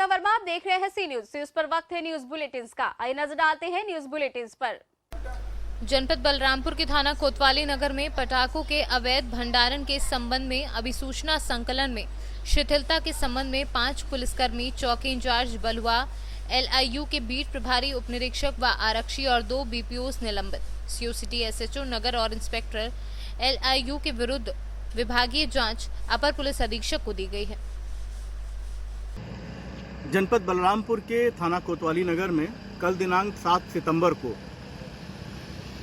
श्वेता वर्मा, आप देख रहे हैं सी न्यूज पर वक्त है न्यूज बुलेटिन का। आइए नजर डालते हैं न्यूज बुलेटिन पर। जनपद बलरामपुर के थाना कोतवाली नगर में पटाखों के अवैध भंडारण के संबंध में अभिसूचना संकलन में शिथिलता के संबंध में 5 पुलिसकर्मी, चौकी इंचार्ज बलुआ, LIU के बीट प्रभारी, उप निरीक्षक व आरक्षी और 2 BPOs निलंबित। सीओ सिटी SHO नगर और इंस्पेक्टर LIU के विरुद्ध विभागीय जांच अपर पुलिस अधीक्षक को दी गई है। जनपद बलरामपुर के थाना कोतवाली नगर में कल दिनांक 7 सितंबर को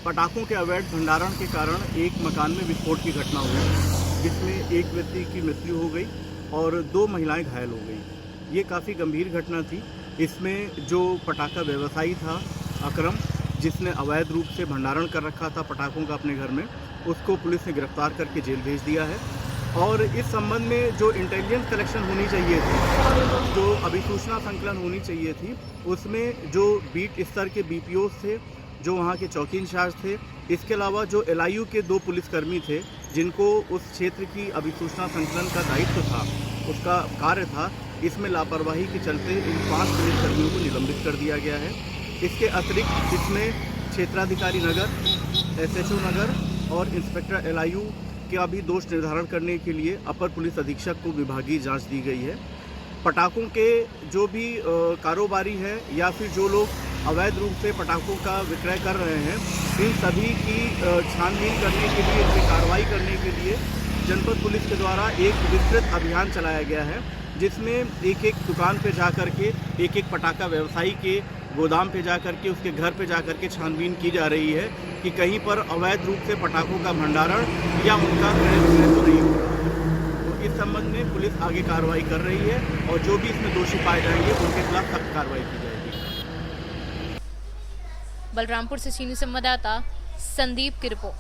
पटाखों के अवैध भंडारण के कारण एक मकान में विस्फोट की घटना हुई, जिसमें एक व्यक्ति की मृत्यु हो गई और 2 महिलाएं घायल हो गई। ये काफ़ी गंभीर घटना थी। इसमें जो पटाखा व्यवसायी था अकरम, जिसने अवैध रूप से भंडारण कर रखा था पटाखों का अपने घर में, उसको पुलिस ने गिरफ्तार करके जेल भेज दिया है। और इस संबंध में जो इंटेलिजेंस कलेक्शन होनी चाहिए थी, जो अभिसूचना संकलन होनी चाहिए थी, उसमें जो बीट स्तर के BPOs थे, जो वहाँ के चौकी इंचार्ज थे, इसके अलावा जो LIU के 2 पुलिसकर्मी थे, जिनको उस क्षेत्र की अभिसूचना संकलन का दायित्व था, उसका कार्य था, इसमें लापरवाही के चलते इन 5 पुलिसकर्मियों को निलंबित कर दिया गया है। इसके अतिरिक्त इसमें क्षेत्राधिकारी नगर, SHO नगर और इंस्पेक्टर LIU का भी दोष निर्धारण करने के लिए अपर पुलिस अधीक्षक को विभागीय जांच दी गई है। पटाखों के जो भी कारोबारी हैं या फिर जो लोग अवैध रूप से पटाखों का विक्रय कर रहे हैं, इन सभी की छानबीन करने के लिए, इनकी कार्रवाई करने के लिए जनपद पुलिस के द्वारा एक विस्तृत अभियान चलाया गया है, जिसमें एक दुकान पे जा कर के, एक पटाखा व्यवसायी के गोदाम पे जा कर के, उसके घर पे जा कर के छानबीन की जा रही है कि कहीं पर अवैध रूप से पटाखों का भंडारण या उनका क्रय विक्रय तो नहीं हो रहा है। तो इस संबंध में पुलिस आगे कार्रवाई कर रही है और जो भी इसमें दोषी पाए जाएंगे उनके खिलाफ सख्त कार्रवाई की जाएगी। बलरामपुर से सीनियर संवाददाता संदीप की रिपोर्ट।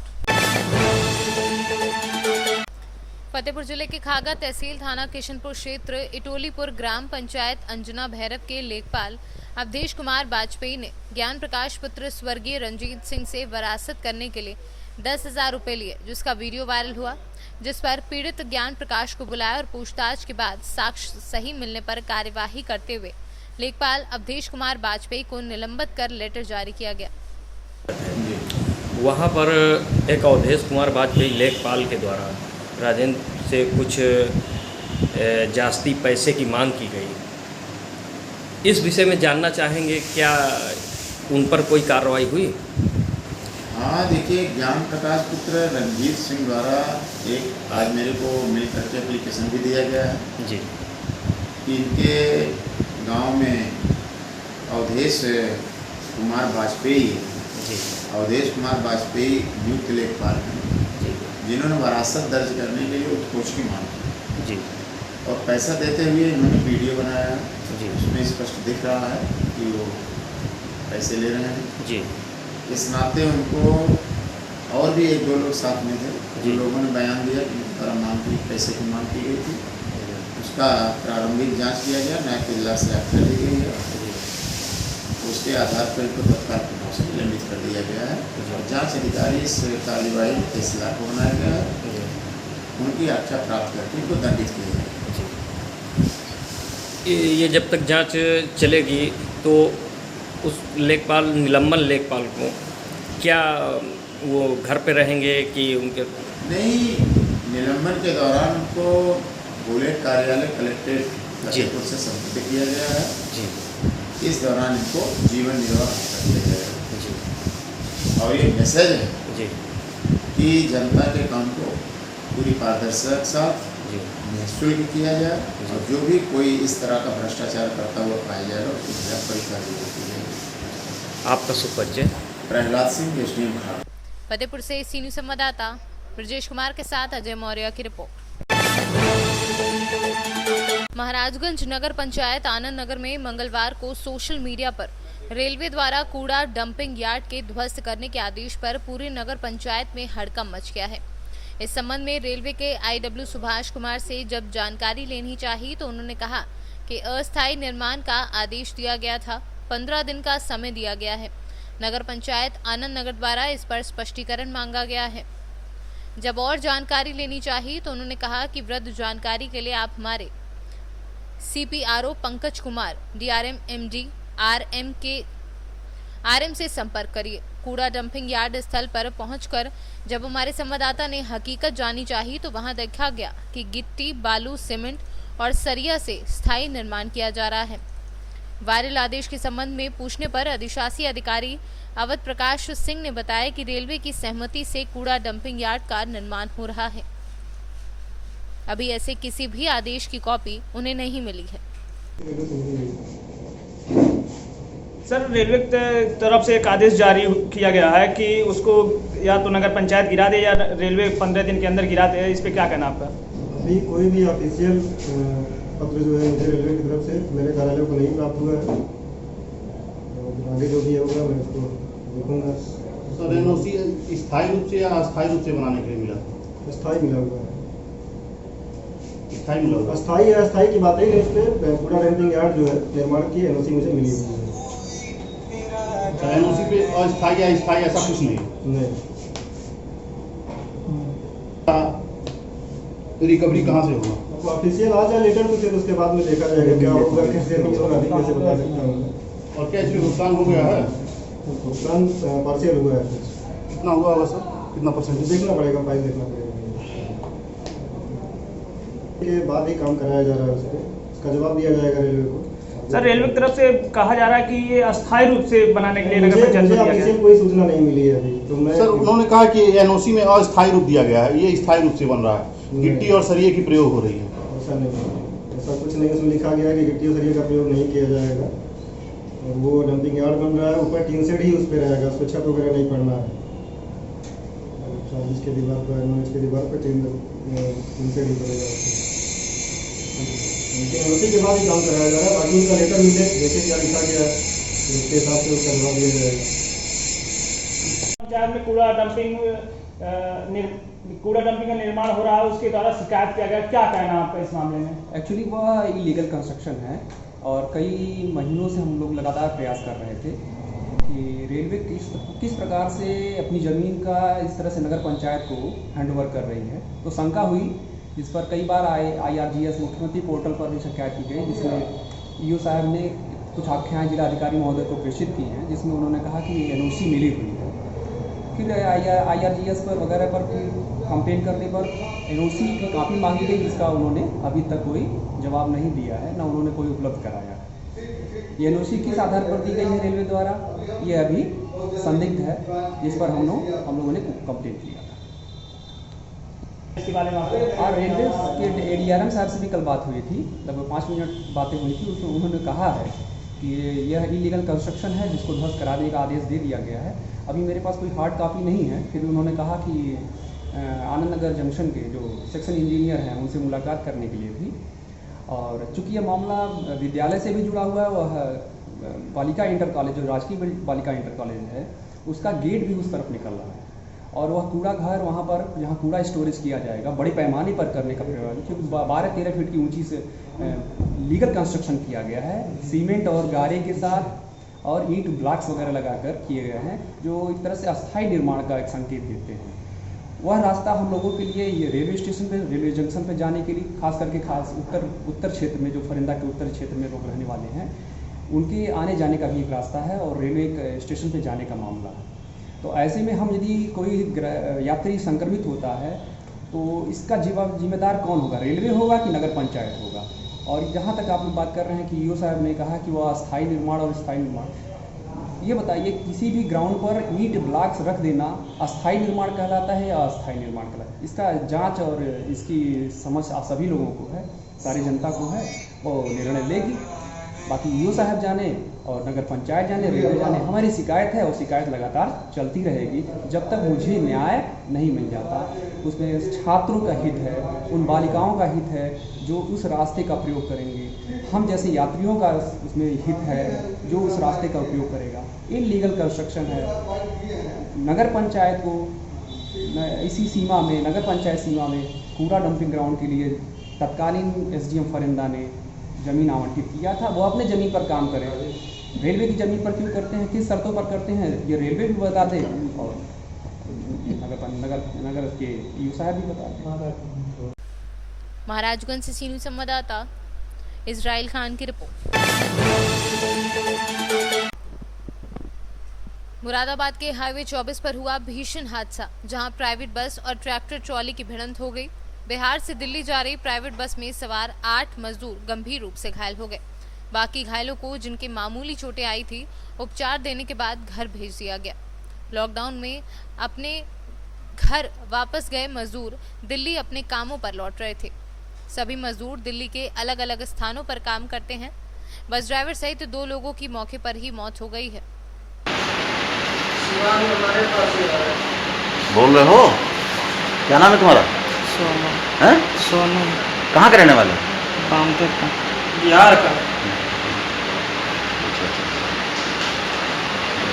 फतेहपुर जिले के खागा तहसील थाना किशनपुर क्षेत्र इटोलीपुर ग्राम पंचायत अंजना भैरव के लेखपाल अवधेश कुमार वाजपेयी ने ज्ञान प्रकाश पुत्र स्वर्गीय रंजीत सिंह से वरासत करने के लिए 10,000 रुपए लिए, जिसका वीडियो वायरल हुआ, जिस पर पीड़ित ज्ञान प्रकाश को बुलाया और पूछताछ के बाद साक्ष्य सही मिलने पर कार्यवाही करते हुए लेखपाल अवधेश कुमार वाजपेयी को निलंबित कर लेटर जारी किया गया। वहाँ पर एक अवधेश कुमार वाजपेयी लेखपाल के द्वारा राजेंद्र से कुछ जास्ती पैसे की मांग की गई। इस विषय में जानना चाहेंगे, क्या उन पर कोई कार्रवाई हुई? हाँ, देखिए, ज्ञान प्रकाश पुत्र रंजीत सिंह द्वारा एक आज मेरे को मिल करके एप्लीकेशन भी दिया गया है जी कि इनके गांव में अवधेश कुमार वाजपेयी नियुक्त लेखपाल हैं, जिन्होंने वरासत दर्ज करने के लिए उत्कोच की मांग की जी और पैसा देते हुए इन्होंने वीडियो बनाया जी। उसमें स्पष्ट दिख रहा है कि वो पैसे ले रहे हैं जी। इस नाते उनको और भी 1-2 लोग साथ में थे, जिन लोगों ने बयान दिया कि द्वारा मांग की पैसे की मांग की गई थी। उसका प्रारंभिक जांच किया गया, न्यायिक इजलास से आज्ञा ली गई है, उसके आधार पर इनको तत्काल प्रभाव से निलंबित कर दिया गया है और जाँच अधिकारी इस कार्यवाही फैसला को बनाया गया है, उनकी आख्या प्राप्त करके इनको दंडित किया जाएगा। ये जब तक जांच चलेगी तो उस लेखपाल, निलंबन लेखपाल को क्या वो घर पे रहेंगे कि उनके? नहीं, निलंबन के दौरान उनको बुलेट कार्यालय कलेक्ट्रेट फतेहपुर से संपर्क किया गया है जी। इस दौरान इनको जीवन निर्वाह कर दिया जाएगा जी। और ये मैसेज है जी कि जनता के काम को पूरी पारदर्शिता के साथ निःशुल्क किया जाए और जो भी कोई इस तरह का भ्रष्टाचार करता हुआ पाया जाएगा उसकी खिलाफ कड़ी कार्रवाई की जाएगी। आपका शुभ परिचय? प्रहलाद सिंह, SDM खाड़ा। फतेहपुर से सीनियर संवाददाता ब्रजेश कुमार के साथ अजय मौर्य की रिपोर्ट। महाराजगंज नगर पंचायत आनंद नगर में मंगलवार को सोशल मीडिया पर रेलवे द्वारा कूड़ा डंपिंग यार्ड के ध्वस्त करने के आदेश पर पूरे नगर पंचायत में हड़कंप मच गया है। इस संबंध में रेलवे के IW सुभाष कुमार से जब जानकारी लेनी चाहिए तो उन्होंने कहा कि अस्थायी निर्माण का आदेश दिया गया था, 15 दिन का समय दिया गया है। नगर पंचायत आनंद नगर द्वारा इस पर स्पष्टीकरण मांगा गया है। जब और जानकारी लेनी चाहिए तो उन्होंने कहा कि वृद्ध जानकारी के लिए आप हमारे CPRO Pankaj Kumar, DRM MD RM से संपर्क करिए। कूड़ा डंपिंग यार्ड स्थल पर पहुंचकर जब हमारे संवाददाता ने हकीकत जानी चाहिए तो वहां देखा गया कि गिट्टी, बालू, सीमेंट और सरिया से स्थायी निर्माण किया जा रहा है। वायरल आदेश के संबंध में पूछने पर अधिशासी अधिकारी अवध प्रकाश सिंह ने बताया कि रेलवे की सहमति से कूड़ा डंपिंग यार्ड का निर्माण हो रहा है। अभी ऐसे किसी भी आदेश की कॉपी उन्हें नहीं मिली है। सर, रेलवे की तरफ से एक आदेश जारी किया गया है कि उसको या तो नगर पंचायत गिरा दे या रेलवे 15 दिन के अंदर गिरा दे। इस पे क्या कहना आपका? अभी कोई भी ऑफिशियल पत्र जो है मुझे रेलवे की तरफ से मेरे कार्यालय को नहीं प्राप्त हुआ है। आगे जो भी होगा मैं उसको देखूंगा। सर, एनओसी स्थायी रूप से या अस्थायी रूप से बनाने के लिए मिला? स्थायी मिला हुआ है। स्थायी मिला हुआ? अस्थायी है, अस्थायी की बात ही नहीं। इस पे कूड़ा डंपिंग यार्ड जो है निर्माण की एनओसी मुझे मिली हुई है। एनओसी पे अस्थायी या स्थायी ऐसा कुछ नहीं? नहीं। रिकवरी कहाँ से होगा? ऑफिशियल आ जाए लेटर तो फिर उसके बाद में देखा जाएगा क्या होगा, कैसे होगा, अभी कैसे बता सकता हूँ। और क्या इसमें भुगतान हो गया है? भुगतान पार्शियल हुआ है। कितना हुआ होगा सर? कितना परसेंट? देखना पड़ेगा, फाइल देखना पड़ेगा। के बाद ही काम कराया जा रहा है, उसका जवाब दिया जाएगा रेलवे को। सर, रेलवे की तरफ से कहा जा रहा है कि ये अस्थायी रूप से बनाने के लिए नगर पंचायत को दिया गया है। कोई सूचना नहीं मिली है अभी तो मैं। सर, उन्होंने कहा कि एनओसी में अस्थायी रूप दिया गया है, ये स्थायी रूप से बन रहा है। गिट्टी और सरिये की प्रयोग हो रही है। ऐसा नहीं, ऐसा कुछ नहीं। उसमें लिखा गया है कि गिट्टी और सरिये का प्रयोग नहीं किया जाएगा और वो डंपिंग यार्ड बन रहा है। ऊपर टीन शेड ही उस पर रहेगा, उस पर छत वगैरह नहीं पड़ना है। 40 के दीवार पर 9 के दीवार पर टीन शेड ही पड़ेगा। एनओसी के बाद ही काम कराया जा रहा है। बाकी उनका लेटर मिले, जैसे क्या लिखा गया है उसके हिसाब से उसका जवाब दिया जाएगा। पंचायत में कूड़ा डंपिंग का निर्माण हो रहा है, उसके द्वारा शिकायत किया गया। क्या कहना आपका इस मामले में? एक्चुअली वह इलीगल कंस्ट्रक्शन है और कई महीनों से हम लोग लगातार प्रयास कर रहे थे कि रेलवे किस प्रकार से अपनी ज़मीन का इस तरह से नगर पंचायत को हैंडओवर कर रही है। तो शंका हुई, जिस पर कई बार IRGS मुख्यमंत्री पोर्टल पर भी शिकायत की गई, जिसमें EO साहब ने कुछ आख्याएँ जिला अधिकारी महोदय को प्रेषित की हैं, जिसमें उन्होंने कहा कि NOC मिली हुई है। फिर IRGS पर वगैरह पर कंप्लेन करने पर NOC की काफ़ी मांगी गई, जिसका उन्होंने अभी तक कोई जवाब नहीं दिया है, ना उन्होंने कोई उपलब्ध कराया। ये NOC किस आधार पर दी गई है रेलवे द्वारा, ये अभी संदिग्ध है, जिस पर हम लोगों ने कंप्लेन किया था। इसके बारे में और रेलवे के DRM साहब से भी कल बात हुई थी, लगभग 5 मिनट बातें हुई थी। उसमें उन्होंने कहा है कि यह इलीगल कंस्ट्रक्शन है, जिसको ध्वस्त कराने का आदेश दे दिया गया है। अभी मेरे पास कोई हार्ड कॉपी नहीं है, फिर उन्होंने कहा कि आनंद नगर जंक्शन के जो सेक्शन इंजीनियर हैं उनसे मुलाकात करने के लिए भी। और चूँकि यह मामला विद्यालय से भी जुड़ा हुआ है, वह बालिका इंटर कॉलेज जो राजकीय बालिका इंटर कॉलेज है उसका गेट भी उस तरफ निकल रहा है और वह कूड़ा घर वहाँ पर जहाँ कूड़ा स्टोरेज किया जाएगा बड़े पैमाने पर करने का प्रयास, क्योंकि 12-13 फीट की ऊंची से लीगल कंस्ट्रक्शन किया गया है, सीमेंट और गारे के साथ और ईंट ब्लॉक्स वगैरह लगाकर किए गए हैं, जो एक तरह से अस्थायी निर्माण का एक संकेत देते हैं। वह रास्ता हम लोगों के लिए ये रेलवे स्टेशन पे, रेलवे जंक्शन पे जाने के लिए खास उत्तर क्षेत्र में, जो फरिंदा के उत्तर क्षेत्र में लोग रहने वाले हैं, उनके आने जाने का भी एक रास्ता है और रेलवे स्टेशन पे जाने का मामला है। तो ऐसे में हम यदि कोई यात्री संक्रमित होता है तो इसका जिम्मेदार कौन होगा, रेलवे होगा कि नगर पंचायत होगा? और जहाँ तक आप लोग बात कर रहे हैं कि EO साहब ने कहा कि वह अस्थायी निर्माण और स्थायी निर्माण, ये बताइए किसी भी ग्राउंड पर ईंट ब्लॉक्स रख देना अस्थायी निर्माण कहलाता है या अस्थायी निर्माण कहलाता है? इसका जांच और इसकी समझ आप सभी लोगों को है, सारी जनता को है, वो निर्णय लेगी। बाकी EO साहब जाने और नगर पंचायत जाने, रेलवे जाने, हमारी शिकायत है और शिकायत लगातार चलती रहेगी जब तक मुझे न्याय नहीं मिल जाता। उसमें छात्रों का हित है, उन बालिकाओं का हित है जो उस रास्ते का प्रयोग करेंगे, हम जैसे यात्रियों का उसमें हित है जो उस रास्ते का उपयोग करेगा। इलीगल कंस्ट्रक्शन है। नगर पंचायत को इसी सीमा में, नगर पंचायत सीमा में कूड़ा डंपिंग ग्राउंड के लिए तत्कालीन SDM फरिंदा ने ज़मीन आवंटित किया था। वो अपने ज़मीन पर काम करें, रेलवे की ज़मीन पर क्यों करते हैं, किस शर्तों पर करते हैं, ये रेलवे भी बता दें और नगर के EO साहब भी बता दें। महाराजगंज से सीनियर संवाददाता इजराइल खान की रिपोर्ट। मुरादाबाद के हाईवे 24 पर हुआ भीषण हादसा, जहां प्राइवेट बस और ट्रैक्टर ट्रॉली की भिड़ंत हो गई। बिहार से दिल्ली जा रही प्राइवेट बस में सवार 8 मजदूर गंभीर रूप से घायल हो गए। बाकी घायलों को, जिनके मामूली चोटें आई थी, उपचार देने के बाद घर भेज दिया गया। लॉकडाउन में अपने घर वापस गए मजदूर दिल्ली अपने कामों पर लौट रहे थे। सभी मजदूर दिल्ली के अलग अलग स्थानों पर काम करते हैं। बस ड्राइवर सहित 2 लोगों की मौके पर ही मौत हो गई है। बोल रहे हो? क्या नाम है तुम्हारा? सोनू। हैं? सोनू। कहाँ के रहने वाले? बामदेव का। बिहार का।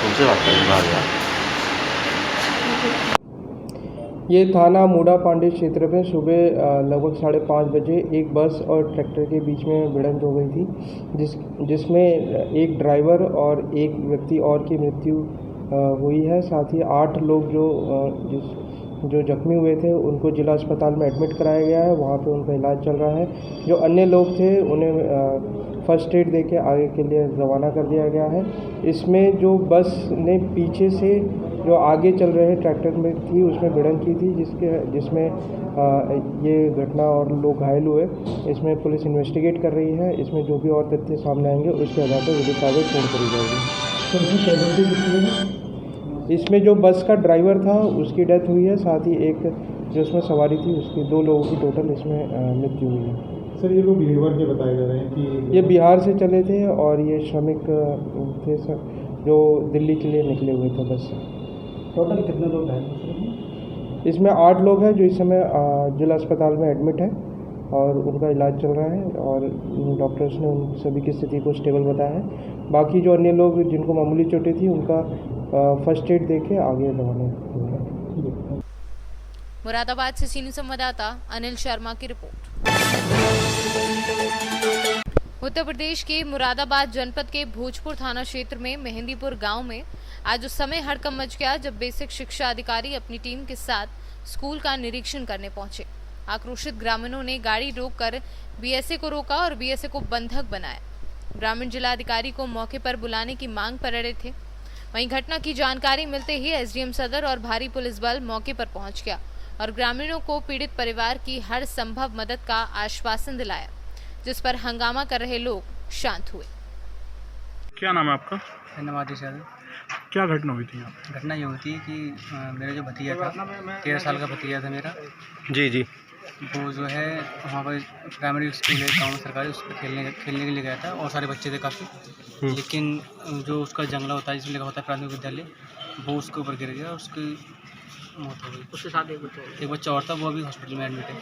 तुमसे बात करेंगे बाहर यार। ये थाना मूडा पांडे क्षेत्र में सुबह लगभग 5:30 बजे एक बस और ट्रैक्टर के बीच में भिड़ंत हो गई थी, जिसमें एक ड्राइवर और एक व्यक्ति और की मृत्यु हुई है। साथ ही 8 लोग जो जख्मी हुए थे उनको जिला अस्पताल में एडमिट कराया गया है, वहाँ पे उनका इलाज चल रहा है। जो अन्य लोग थे उन्हें फर्स्ट एड देके आगे के लिए रवाना कर दिया गया है। इसमें जो बस ने पीछे से जो आगे चल रहे ट्रैक्टर में थी उसमें भिड़ंत की थी, जिसमें ये घटना और लोग घायल हुए। इसमें पुलिस इन्वेस्टिगेट कर रही है। इसमें जो भी और तथ्य सामने आएंगे उसके आधार पर विधि कार्रवाई पूर्ण करी जाएगी। इसमें जो बस का ड्राइवर था उसकी डेथ हुई है, साथ ही एक जो उसमें सवारी थी उसकी 2 लोगों की टोटल इसमें मृत्यु हुई है। सर, ये लोग लेबर के बताए जा रहे हैं कि ये बिहार से चले थे और ये श्रमिक थे सर, जो दिल्ली के लिए निकले हुए थे बस से। टोटल कितने लोग हैं? इसमें 8 लोग हैं जो इस समय जिला अस्पताल में एडमिट है और उनका इलाज चल रहा है और डॉक्टर्स ने उन सभी की स्थिति को स्टेबल बताया है। बाकी जो अन्य लोग जिनको मामूली चोटें थी उनका फर्स्ट एड देके आगे रवाना होगा। मुरादाबाद से सीनियर संवाददाता अनिल शर्मा की रिपोर्ट। उत्तर प्रदेश के मुरादाबाद जनपद के भोजपुर थाना क्षेत्र में मेहंदीपुर गांव में आज उस समय हड़कंप मच गया जब बेसिक शिक्षा अधिकारी अपनी टीम के साथ स्कूल का निरीक्षण करने पहुंचे। आक्रोशित ग्रामीणों ने गाड़ी रोककर बीएसए को रोका और बीएसए को बंधक बनाया। ग्रामीण जिलाधिकारी को मौके पर बुलाने की मांग पर अड़े थे। वहीं घटना की जानकारी मिलते ही एसडीएम सदर और भारी पुलिस बल मौके पर पहुंच गया और ग्रामीणों को पीड़ित परिवार की हर संभव मदद का आश्वासन दिलाया, जिस पर हंगामा कर रहे लोग शांत हुए। क्या नाम है आपका? नवाजी सर। क्या घटना हुई थी यहाँ? घटना ये हुई थी कि मेरा जो भतीजा था, 13 साल का भतीजा था मेरा। जी। वो जो है वहाँ पर प्राइमरी स्कूल है गाँव में सरकारी, उस पर खेलने के लिए गया था और सारे बच्चे थे काफ़ी। लेकिन जो उसका जंगला होता है जिसमें लिखा होता है प्राथमिक विद्यालय, वो उसके ऊपर गिर गया और उसकी मौत हो गई। उसके साथ एक बच्चा और था, वो अभी हॉस्पिटल में एडमिट है।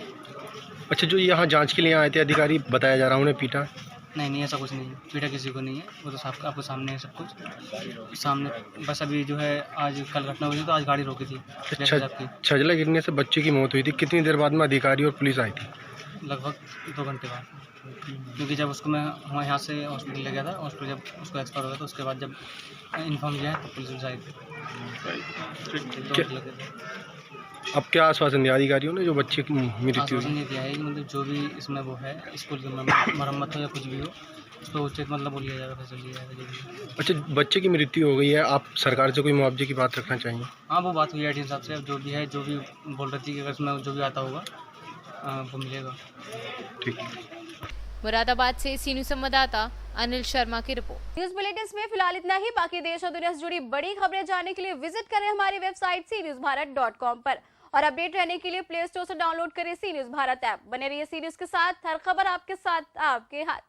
अच्छा, जो यहाँ जांच के लिए आए थे अधिकारी, बताया जा रहा है उन्हें पीटा? नहीं, ऐसा कुछ नहीं है, पीटा किसी को नहीं है। वो तो आपको सामने है सब कुछ सामने। बस अभी जो है आज कल घटना हुई थी तो आज गाड़ी रोकी थी। छजला गिरने से बच्चे की मौत हुई थी। कितनी देर बाद में अधिकारी और पुलिस आई थी? लगभग 2 घंटे बाद, क्योंकि जब उसको मैं यहाँ से हॉस्पिटल ले गया था, हॉस्पिटल जब उसको एक्सपायर हो गया तो उसके बाद जब इन्फॉर्म किया तो पुलिस आई थी। अब क्या आश्वासन दिया अधिकारियों ने जो बच्चे की मृत्यु? आश्वासन ये दिया है कि मतलब जो भी इसमें वो है स्कूल की मरम्मत हो या कुछ भी हो, उसको उचित मतलब वो लिया जाएगा, फैसला लिया जाएगा। अच्छा, बच्चे की मृत्यु हो गई है, आप सरकार से कोई मुआवजे की बात रखना चाहेंगे? हाँ, वो बात हुई है एडीएम साहब से। अब जो भी है, जो भी बोल रही थी कि अगर इसमें जो भी आता होगा वो मिलेगा। ठीक। मुरादाबाद से सीनियर संवाददाता अनिल शर्मा की रिपोर्ट। न्यूज बुलेटिन में फिलहाल इतना ही। बाकी देश और दुनिया से जुड़ी बड़ी खबरें जानने के लिए विजिट करें हमारी वेबसाइट cnewsbharat.com पर और अपडेट रहने के लिए प्ले स्टोर से डाउनलोड करें सी न्यूज भारत ऐप। बने रहिए सी न्यूज के साथ, हर खबर आपके साथ, आपके हाथ।